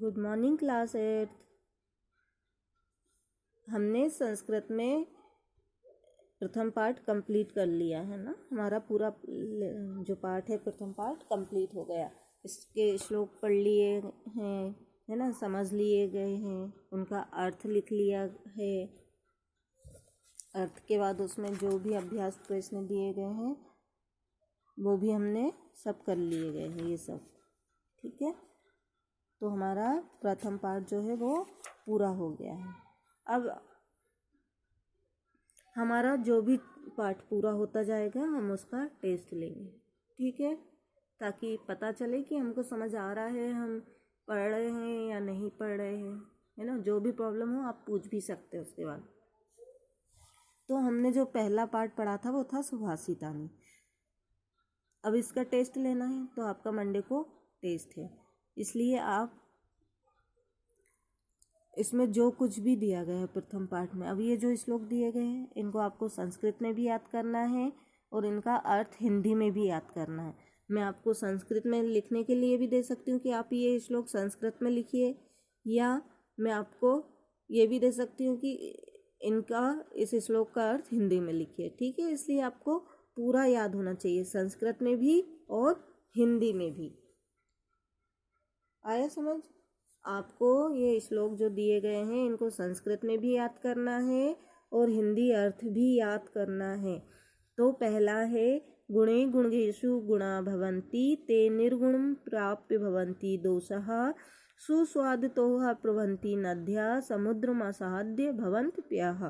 Good morning class 8। हमने संस्कृत में प्रथम पाठ कंप्लीट कर लिया है ना। हमारा पूरा जो पाठ है प्रथम पाठ कंप्लीट हो गया। इसके श्लोक पढ़ लिए हैं, है ना, समझ लिए गए हैं, उनका अर्थ लिख लिया है। अर्थ के बाद उसमें जो भी अभ्यास प्रश्न दिए गए हैं वो भी हमने सब कर लिए गए हैं, ये सब ठीक है। तो हमारा प्रथम पाठ जो है वो पूरा हो गया है। अब हमारा जो भी पाठ पूरा होता जाएगा हम उसका टेस्ट लेंगे, ठीक है, ताकि पता चले कि हमको समझ आ रहा है, हम पढ़ रहे हैं या नहीं पढ़ रहे हैं, है ना। जो भी प्रॉब्लम हो आप पूछ भी सकते हो उसके बाद। तो हमने जो पहला पाठ पढ़ा था वो था सुभाषितानी। अब इसका टेस्ट लेना है तो आपका मंडे को टेस्ट है, इसलिए आप इसमें जो कुछ भी दिया गया है प्रथम पाठ में, अब ये जो श्लोक दिए गए हैं इनको आपको संस्कृत में भी याद करना है और इनका अर्थ हिंदी में भी याद करना है। मैं आपको संस्कृत में लिखने के लिए भी दे सकती हूँ कि आप ये श्लोक संस्कृत में लिखिए, या मैं आपको ये भी दे सकती हूँ कि इनका इस श्लोक का अर्थ हिंदी में लिखिए, ठीक है। इसलिए आपको पूरा याद होना चाहिए, संस्कृत में भी और हिंदी में भी। आया समझ? आपको ये श्लोक जो दिए गए हैं इनको संस्कृत में भी याद करना है और हिंदी अर्थ भी याद करना है। तो पहला है गुणे गुणेषु गुणा भवन्ति ते निर्गुणं प्राप्य भवन्ति दोषः सुस्वादुतोः प्रभवन्ति नद्या समुद्रमसाद्य भवन्त्यः।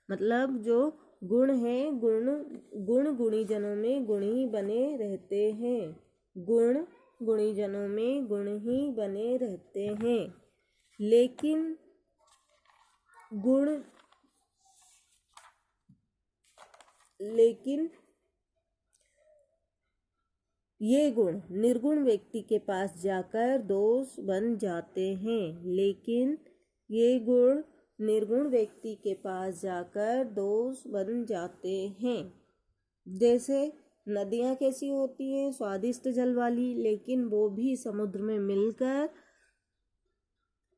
मतलब जो गुण है, गुण गुणी जनों में गुण ही बने रहते हैं, गुण गुणी जनों में गुण ही बने रहते हैं, लेकिन ये गुण निर्गुण व्यक्ति के पास जाकर दोष बन जाते हैं। लेकिन ये गुण निर्गुण व्यक्ति के पास जाकर दोष बन जाते हैं। जैसे नदियाँ कैसी होती हैं, स्वादिष्ट जल वाली, लेकिन वो भी समुद्र में मिलकर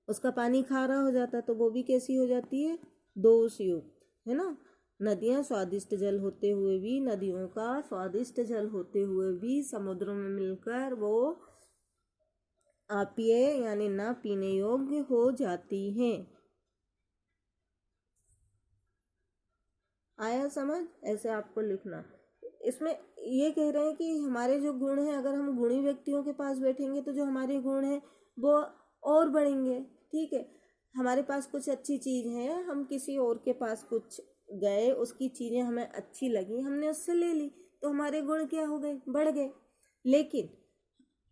उसका पानी खारा हो जाता है, तो वो भी कैसी हो जाती है, दोषयुक्त, है ना। नदियाँ स्वादिष्ट जल होते हुए भी, नदियों का स्वादिष्ट जल होते हुए भी समुद्र में मिलकर वो अपेय यानी ना पीने योग्य हो जाती हैं। आया समझ? ऐसे आपको लिखना। इसमें ये कह रहे हैं कि हमारे जो गुण हैं, अगर हम गुणी व्यक्तियों के पास बैठेंगे तो जो हमारे गुण हैं वो और बढ़ेंगे, ठीक है। हमारे पास कुछ अच्छी चीज़ है, हम किसी और के पास कुछ गए, उसकी चीज़ें हमें अच्छी लगी, हमने उससे ले ली, तो हमारे गुण क्या हो गए, बढ़ गए। लेकिन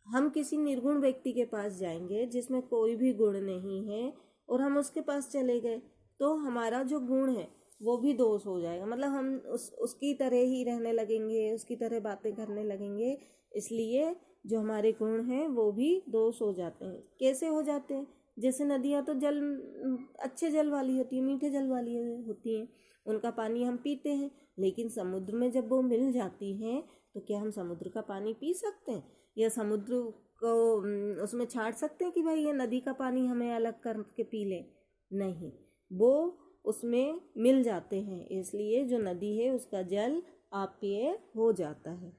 हम किसी निर्गुण व्यक्ति के पास जाएंगे जिसमें कोई भी गुण नहीं है और हम उसके पास चले गए, तो हमारा जो गुण है वो भी दोष हो जाएगा। मतलब हम उसकी तरह ही रहने लगेंगे, उसकी तरह बातें करने लगेंगे, इसलिए जो हमारे गुण हैं वो भी दोष हो जाते हैं। कैसे हो जाते हैं? जैसे नदियाँ तो जल अच्छे जल वाली होती है, मीठे जल वाली होती हैं, उनका पानी हम पीते हैं, लेकिन समुद्र में जब वो मिल जाती हैं तो क्या हम समुद्र का पानी पी सकते हैं, या समुद्र को उसमें छांट सकते हैं कि भाई ये नदी का पानी हमें अलग करके पी लें? नहीं, वो उसमें मिल जाते हैं, इसलिए जो नदी है उसका जल अपेय हो जाता है।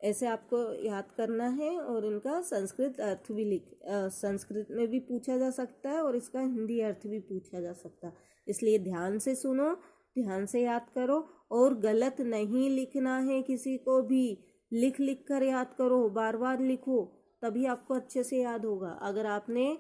ऐसे आपको याद करना है। और इनका संस्कृत अर्थ भी संस्कृत में भी पूछा जा सकता है और इसका हिंदी अर्थ भी पूछा जा सकता है, इसलिए ध्यान से सुनो, ध्यान से याद करो और गलत नहीं लिखना है किसी को भी। लिख लिख कर याद करो, बार बार लिखो, तभी आपको अच्छे से याद होगा। अगर आपने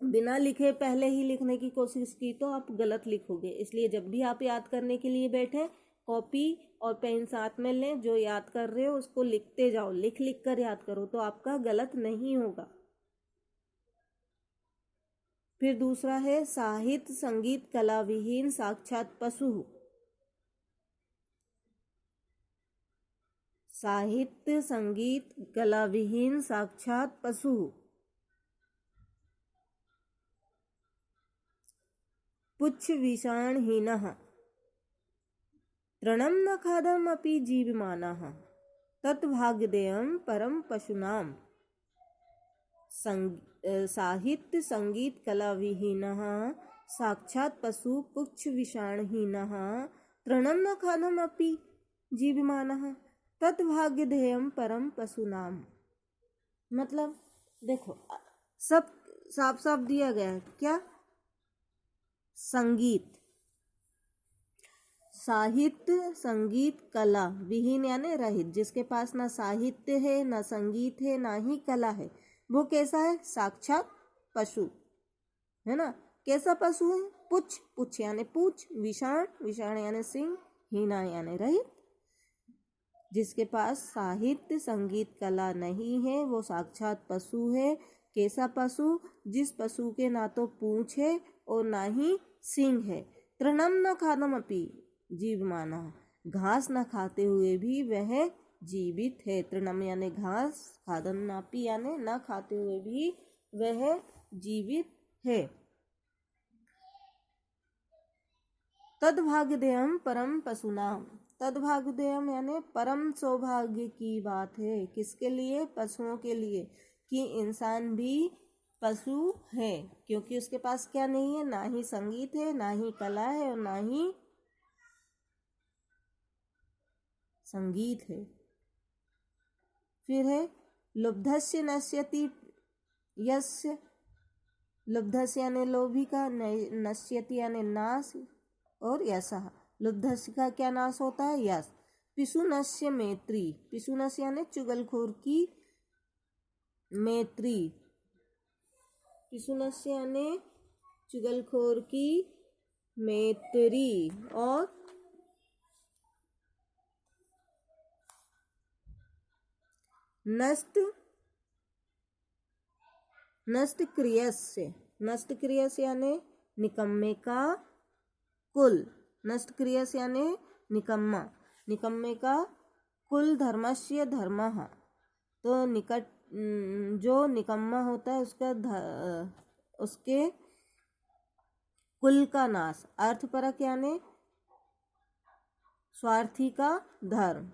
बिना लिखे पहले ही लिखने की कोशिश की तो आप गलत लिखोगे। इसलिए जब भी आप याद करने के लिए बैठे, कॉपी और पेन साथ में लें, जो याद कर रहे हो उसको लिखते जाओ, लिख लिख कर याद करो, तो आपका गलत नहीं होगा। फिर दूसरा है साहित्य संगीत कला विहीन साक्षात पशु। साहित्य संगीत कला विहीन साक्षात पशु। पुच्छ विषाणहीनः तृणं न खादमपि जीवमानः तत् भाग्यदेयं परम पशूनाम। साहित्य संगीत कला विहीनः साक्षात् पशु पुच्छ विषाणहीनः तृणं न खादमपि जीवमानः तद्भाग्यधेयं परम पशुनाम। मतलब देखो, सब साफ साफ दिया गया है। क्या? संगीत, साहित्य संगीत कला विहीन यानी रहित, जिसके पास ना साहित्य है ना संगीत है ना ही कला है, वो कैसा है? साक्षात पशु है ना। कैसा पशु है? पुच्छ, पुच्छ यानी पूछ, विषाण, विषाण यानी सिंह, हीना यानी रहित। जिसके पास साहित्य संगीत कला नहीं है वो साक्षात पशु है। कैसा पशु? जिस पशु के ना तो पूंछ है और ना ही सिंह है। तृणम न खादमपि जीवमानः, घास न खाते हुए भी वह जीवित है। तृणम यानी घास, खादनापि यानी न खाते हुए भी वह जीवित है। तद्भाग्यदेयम परम पशुनाम, तद्भाग्यदेयम यानी परम सौभाग्य की बात है। किसके लिए? पशुओं के लिए, कि इंसान भी पशु है, क्योंकि उसके पास क्या नहीं है? ना ही संगीत है, ना ही कला है और ना ही संगीत है। फिर है लुब्धस्य नश्यति यस्य, लुब्धस्य यानी लोभी का, नश्यति यानी नाश, और यशः, लुब्धस्य का क्या नाश होता है? यश। पिशुनस्य मैत्री, पिशुनस्य यानी चुगलखोर की मैत्री, पिशुनस्य यानी चुगलखोर की मैत्री। और नष्ट, नष्ट क्रियस्य, नष्ट क्रियस्य यानी निकम्मे का कुल, नष्ट क्रियस्य यानी निकम्मा, निकम्मे का कुल, धर्मस्य धर्मः, तो निकट जो निकम्मा होता है उसका उसके कुल का नाश। अर्थपरक यानी स्वार्थी का धर्म।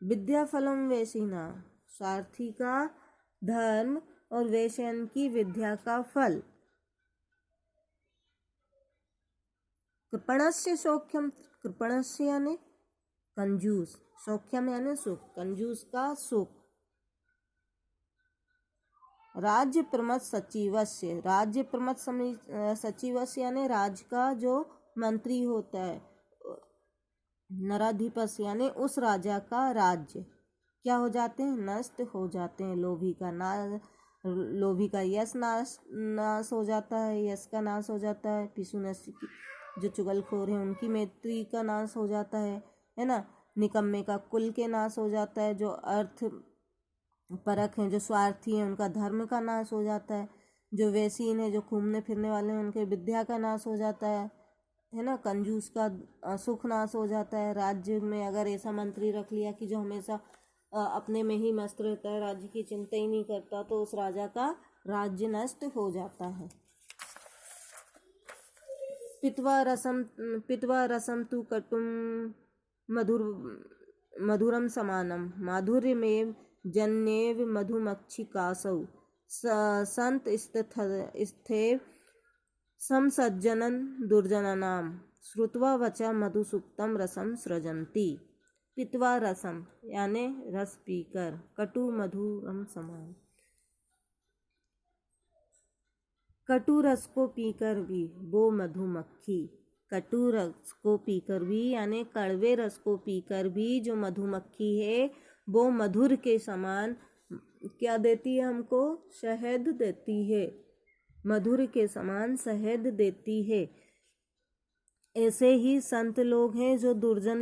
विद्या फलम वैशिना, स्वार्थी का धर्म और वैश्यन की विद्या का फल। कृपणस्य सौख्यम, कृपणस्य यानी कंजूस, सौख्यम यानी सुख, कंजूस का सुख। राज्य प्रमथ सचिवस्य, राज्य प्रमथ सचिवस्य यानी राज्य का जो मंत्री होता है, नराधिपस यानी उस राजा का राज्य क्या हो जाते हैं? नष्ट हो जाते हैं। लोभी का नाश, लोभी का यश नाश हो जाता है, यश का नाश हो जाता है। पिशुनस्य जो चुगलखोर है उनकी मैत्री का नाश हो जाता है ना। निकम्मे का कुल के नाश हो जाता है, जो अर्थ परक हैं, जो स्वार्थी हैं, उनका धर्म का नाश हो जाता है। जो वैसीन है, जो घूमने फिरने वाले हैं, उनके विद्या का नाश हो जाता है ना। कंजूस का सुख नाश हो जाता है। राज्य में अगर ऐसा मंत्री रख लिया कि जो हमेशा अपने में ही मस्त रहता है, राज्य की चिंता ही नहीं करता, तो उस राजा का राज्य नष्ट हो जाता है। पित्वा रसम तु कटुम मधुरम समानम माधुर्यमेव जन्येव मधुमक्षिकासौ संत स्थे समसज्जनन दुर्जनानाम श्रुत्वा वचा मधुसुक्तम रसम सृजन्ति। पित्वा रसम यानी रस पीकर, कटु मधुरम समान, कटु रस को पीकर भी वो मधुमक्खी, कटु रस को पीकर भी यानी कड़वे रस को पीकर भी जो मधुमक्खी है वो मधुर के समान क्या देती है हमको? शहद देती है, मधुर के समान शहद देती है। ऐसे ही संत लोग हैं जो दुर्जन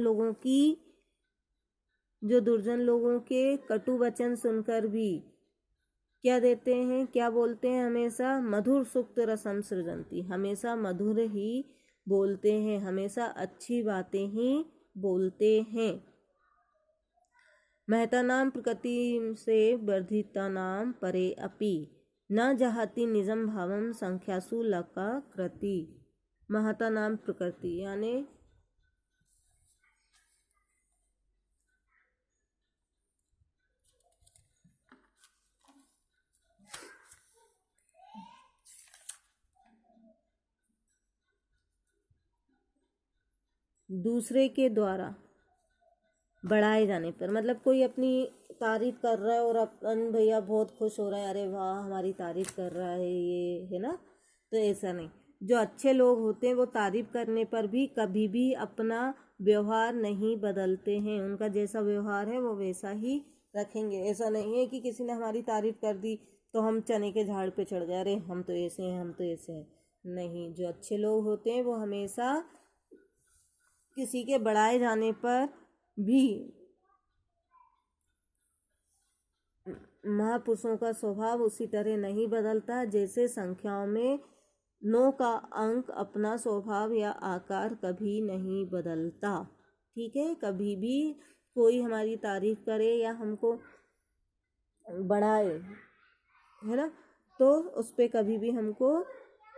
लोगों के कटु वचन सुनकर भी क्या देते हैं? क्या बोलते हैं? हमेशा मधुर सुक्त रसम सृजंती, हमेशा मधुर ही बोलते हैं, हमेशा अच्छी बातें ही बोलते हैं। महता नाम प्रकृति से वर्धिता नाम परे अपि न जहाति निजम भावम संख्यासु लका कृति। महता नाम प्रकृति यानी दूसरे के द्वारा बढ़ाए जाने पर, मतलब कोई अपनी तारीफ कर रहा है और अपन भैया बहुत खुश हो रहा है, अरे वाह हमारी तारीफ कर रहा है ये, है ना। तो ऐसा नहीं, जो अच्छे लोग होते हैं वो तारीफ करने पर भी कभी भी अपना व्यवहार नहीं बदलते हैं, उनका जैसा व्यवहार है वो वैसा ही रखेंगे। ऐसा नहीं है कि किसी ने हमारी तारीफ कर दी तो हम चने के झाड़ पे चढ़ गए, अरे हम तो ऐसे हैं, हम तो ऐसे हैं। नहीं, जो अच्छे लोग होते हैं वो हमेशा किसी के बढ़ाए जाने पर भी, महापुरुषों का स्वभाव उसी तरह नहीं बदलता जैसे संख्याओं में 9 का अंक अपना स्वभाव या आकार कभी नहीं बदलता। ठीक है, कभी भी कोई हमारी तारीफ करे या हमको बढ़ाए, है ना, तो उस पर कभी भी हमको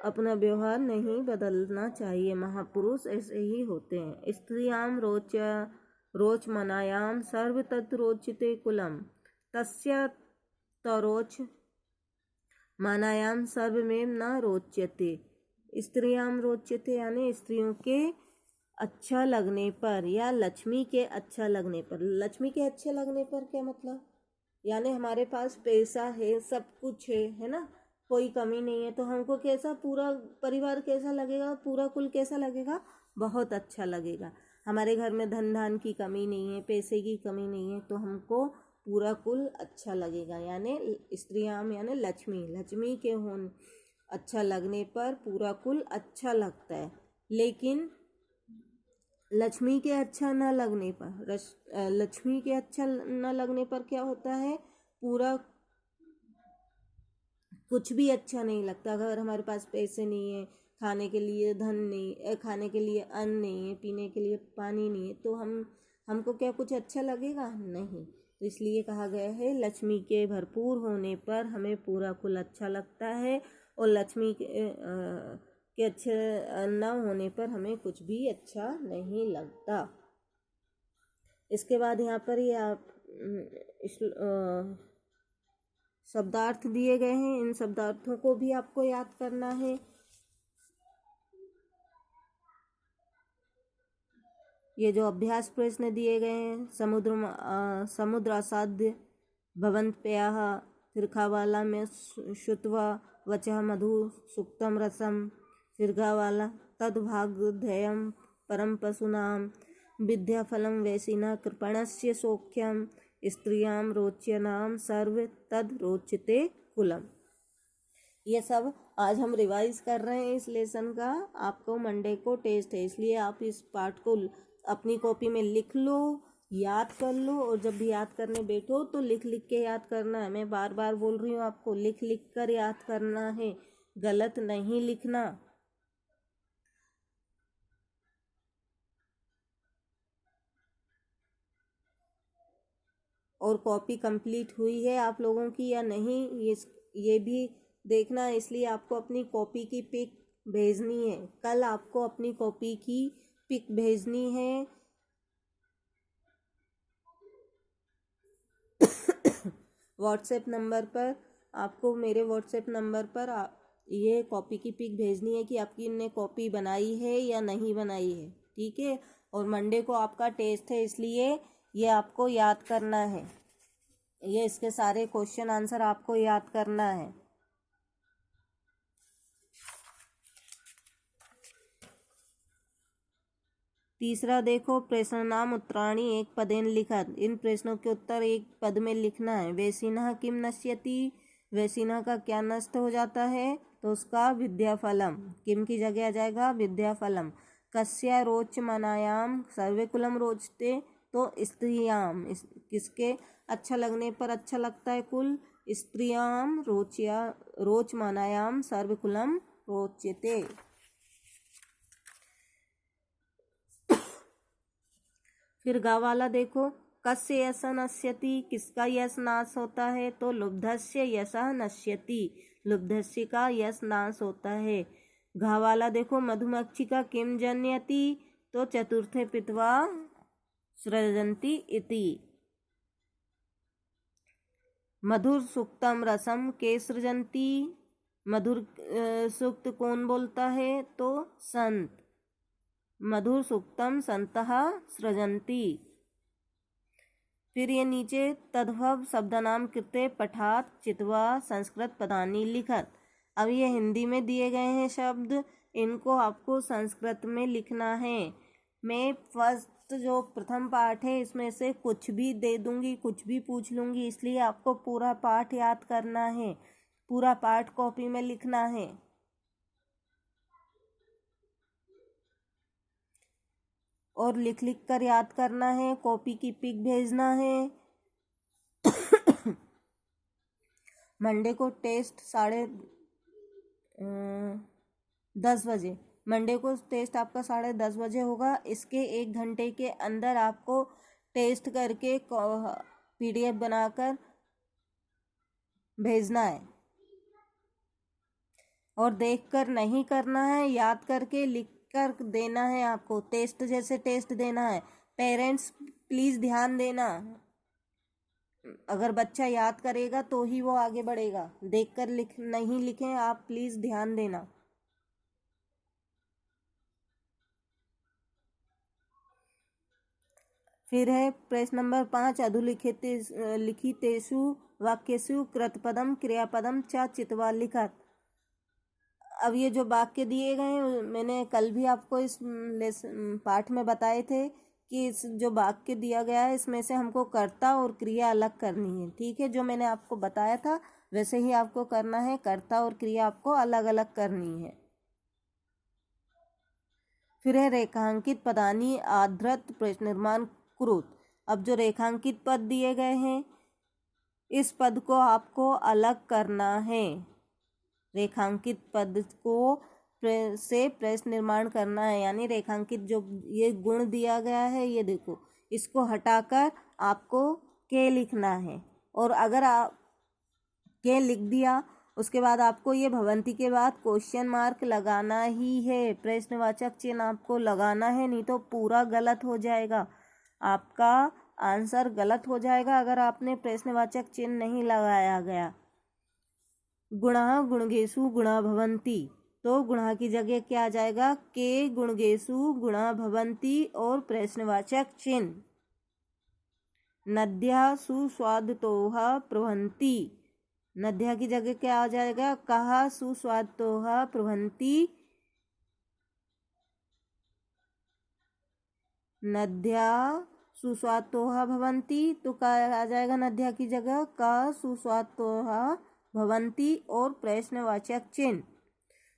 अपना व्यवहार नहीं बदलना चाहिए। महापुरुष ऐसे ही होते हैं। स्त्रियां रोचमनायां सर्व तत् रोचते कुलम तस्य तरोच मानायाम सर्वमेव न रोच्यते। स्त्रियां रोच्यते यानी स्त्रियों के अच्छा लगने पर या लक्ष्मी के अच्छा लगने पर। लक्ष्मी के अच्छे लगने पर क्या मतलब, यानी हमारे पास पैसा है, सब कुछ है ना, कोई कमी नहीं है, तो हमको कैसा पूरा परिवार कैसा लगेगा, पूरा कुल कैसा लगेगा, बहुत अच्छा लगेगा। हमारे घर में धन धान की कमी नहीं है, पैसे की कमी नहीं है, तो हमको पूरा कुल अच्छा लगेगा। यानी स्त्रियां यानी लक्ष्मी के होने अच्छा लगने पर पूरा कुल अच्छा लगता है। लेकिन लक्ष्मी के अच्छा न लगने पर, लक्ष्मी के अच्छा न लगने पर क्या होता है, पूरा कुछ भी अच्छा नहीं लगता। अगर हमारे पास पैसे नहीं है, खाने के लिए धन नहीं, खाने के लिए अन्न नहीं है, पीने के लिए पानी नहीं है, तो हमको क्या कुछ अच्छा लगेगा, नहीं। तो इसलिए कहा गया है लक्ष्मी के भरपूर होने पर हमें पूरा कुल अच्छा लगता है, और लक्ष्मी के अच्छे न होने पर हमें कुछ भी अच्छा नहीं लगता। इसके बाद यहाँ पर ये आप शब्दार्थ दिए गए हैं, इन शब्दार्थों को भी आपको याद करना है। ये जो अभ्यास प्रश्न दिए गए हैं, समुद्र असाध्य भवंत प्याह फिरखावाला में श्रुत्वा वचः मधु सुक्तम रसम फिरगावाला तद्भागधेयम परम पशूनाम विद्याफलम वैशिना कृपणस्य सौख्यम स्त्रियां रोच्यनाम सर्व तद रोचते कुलम। ये सब आज हम रिवाइज कर रहे हैं इस लेसन का। आपको मंडे को टेस्ट है, इसलिए आप इस पार्ट को अपनी कॉपी में लिख लो, याद कर लो, और जब भी याद करने बैठो तो लिख लिख के याद करना है। मैं बार बार बोल रही हूँ आपको, लिख लिख कर याद करना है, गलत नहीं लिखना। और कॉपी कंप्लीट हुई है आप लोगों की या नहीं, ये भी देखना है। इसलिए आपको अपनी कॉपी की पिक भेजनी है, कल आपको अपनी कॉपी की पिक भेजनी है। व्हाट्सएप नंबर पर, आपको मेरे व्हाट्सएप नंबर पर ये कॉपी की पिक भेजनी है कि आपकी ने कॉपी बनाई है या नहीं बनाई है। ठीक है, और मंडे को आपका टेस्ट है, इसलिए ये आपको याद करना है। ये इसके सारे क्वेश्चन आंसर आपको याद करना है। तीसरा देखो, प्रश्न नाम उत्तराणी एक पदेन लिखत। इन प्रश्नों के उत्तर एक पद में लिखना है। वैशिनः किम नश्यति, वैशिनः का क्या नष्ट हो जाता है, तो उसका विद्याफलम, किम की जगह आ जाएगा विद्याफलम। कस्या रोचमनायाम सर्वे कुलम रोचते, तो स्त्रियाम, किसके अच्छा लगने पर अच्छा लगता है कुल, स्त्रियाम रोचमनायाम सर्वे कुलम रोचते। फिर गा वाला देखो, कस्य यश नश्यति, किसका यश नाश होता है, तो लुब्धस्य यशः नश्यति, लुब्धस्य का यश नाश होता है। घा वाला देखो, मधुमक्षी का किम जन्यति, तो चतुर्थे पित्वा सृजन्ति इति। मधुर सुक्तम रसम के सृजन्ति, मधुर सुक्त कौन बोलता है, तो संत। मधुर सूक्तम संतः सृजन्ति। फिर ये नीचे तद्भव शब्दनाम कृते पठात चित्वा संस्कृत पदानि लिखत। अब ये हिंदी में दिए गए हैं शब्द, इनको आपको संस्कृत में लिखना है। मैं फर्स्ट जो प्रथम पाठ है इसमें से कुछ भी दे दूंगी, कुछ भी पूछ लूंगी, इसलिए आपको पूरा पाठ याद करना है, पूरा पाठ कॉपी में लिखना है। और लिख लिख कर याद करना है, कॉपी की पिक भेजना है। मंडे को टेस्ट 10:30 बजे, मंडे को टेस्ट आपका 10:30 बजे होगा। इसके 1 घंटे के अंदर आपको टेस्ट करके PDF बनाकर भेजना है। और देखकर नहीं करना है, याद करके लिख कर देना है आपको। टेस्ट जैसे टेस्ट देना है। पेरेंट्स प्लीज़ ध्यान देना, अगर बच्चा याद करेगा तो ही वो आगे बढ़ेगा। देखकर नहीं लिखें आप, प्लीज़ ध्यान देना। फिर है प्रश्न नंबर 5, लिखितेषु वाक्येषु कृतपदम क्रियापदम च चित्वा लिखत। अब ये जो वाक्य दिए गए हैं मैंने कल भी आपको इस पाठ में बताए थे कि इस जो वाक्य दिया गया है इसमें से हमको कर्ता और क्रिया अलग करनी है। ठीक है, जो मैंने आपको बताया था वैसे ही आपको करना है, कर्ता और क्रिया आपको अलग अलग करनी है। फिर है रेखांकित पदानी आधृत प्रश्न निर्माण कुरुत। अब जो रेखांकित पद दिए गए हैं इस पद को आपको अलग करना है। रेखांकित पद को से प्रश्न निर्माण करना है, यानी रेखांकित जो ये गुण दिया गया है ये देखो, इसको हटाकर आपको के लिखना है। और अगर आप के लिख दिया उसके बाद आपको ये भवंती के बाद क्वेश्चन मार्क लगाना ही है, प्रश्नवाचक चिन्ह आपको लगाना है, नहीं तो पूरा गलत हो जाएगा, आपका आंसर गलत हो जाएगा अगर आपने प्रश्नवाचक चिन्ह नहीं लगाया गया। गुणः गुणगेषु गुणा भवन्ति, तो गुणा की जगह क्या आ जाएगा, के गुणगेषु गुणा भवन्ति और प्रश्नवाचक चिन्ह। नद्याः सुस्वादुतोः प्रवहन्ति, नद्या की जगह क्या आ जाएगा, कहा सुस्वादुतोः प्रवहन्ति। नद्या सुस्वादुतोः भवन्ति, तो क्या आ जाएगा नद्या की जगह, का सुस्वादुतोः भवन्ति और प्रश्नवाचक चिन्ह।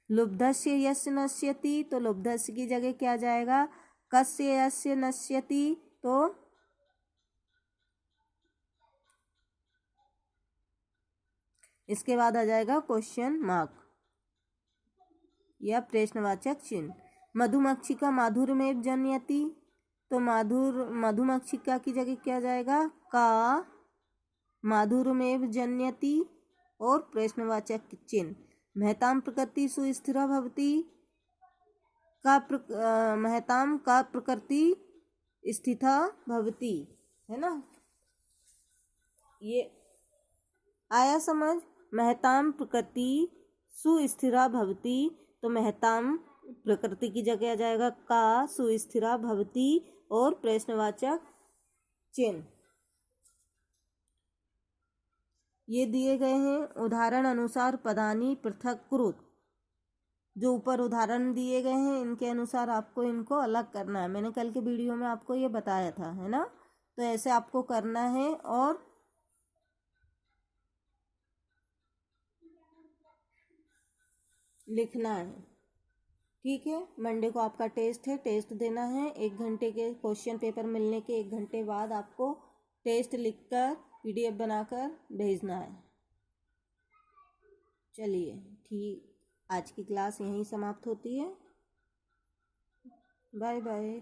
लुब्धस्य यस्य नश्यति, तो लुब्धस्य की जगह क्या आ जाएगा, कस्य यस्य नश्यति, तो इसके बाद आ जाएगा क्वेश्चन मार्क या प्रश्नवाचक चिन्ह। मधुमक्षिका माधुर्यमेव जनयति, तो मधुमक्षिका की जगह क्या आ जाएगा, का माधुर्यमेव जनयति और प्रश्नवाचक चिन्ह। महतां प्रकृति सुस्थिरा भवति, महतां का प्रकृति स्थिता भवति, है ना, ये आया समझ। महतां प्रकृति सुस्थिरा भवति, तो महतां प्रकृति की जगह आ जाएगा का सुस्थिरा भवति और प्रश्नवाचक चिन्ह। ये दिए गए हैं उदाहरण अनुसार पदानी पृथक कुरुत। जो ऊपर उदाहरण दिए गए हैं इनके अनुसार आपको इनको अलग करना है। मैंने कल के वीडियो में आपको ये बताया था, है ना, तो ऐसे आपको करना है और लिखना है। ठीक है, मंडे को आपका टेस्ट है, टेस्ट देना है। 1 घंटे के क्वेश्चन पेपर मिलने के 1 घंटे बाद आपको टेस्ट लिखकर PDF बनाकर भेजना है। चलिए ठीक, आज की क्लास यहीं समाप्त होती है। Bye bye.